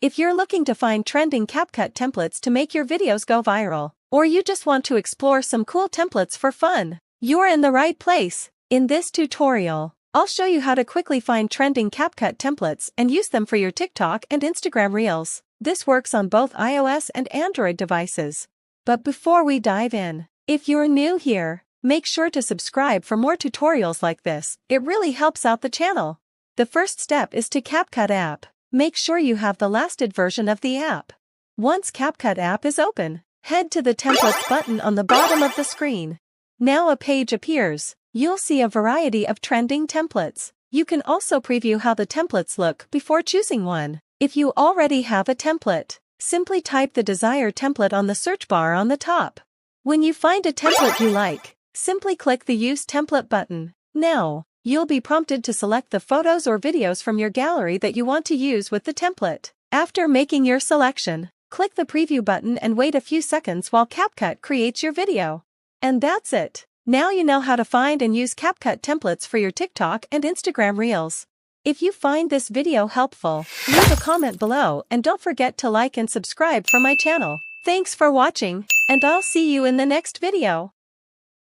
If you're looking to find trending CapCut templates to make your videos go viral, or you just want to explore some cool templates for fun, you're in the right place. In this tutorial, I'll show you how to quickly find trending CapCut templates and use them for your TikTok and Instagram Reels. This works on both iOS and Android devices. But before we dive in, if you're new here, make sure to subscribe for more tutorials like this. It really helps out the channel. The first step is to CapCut app. Make sure you have the lasted version of the app. Once CapCut app is open, head to the Templates button on the bottom of the screen. Now a page appears. You'll see a variety of trending templates. You can also preview how the templates look before choosing one. If you already have a template, simply type the desired template on the search bar on the top. When you find a template you like, simply click the Use Template button. Now, you'll be prompted to select the photos or videos from your gallery that you want to use with the template. After making your selection, click the Preview button and wait a few seconds while CapCut creates your video. And that's it. Now you know how to find and use CapCut templates for your TikTok and Instagram Reels. If you find this video helpful, leave a comment below and don't forget to like and subscribe for my channel. Thanks for watching, and I'll see you in the next video.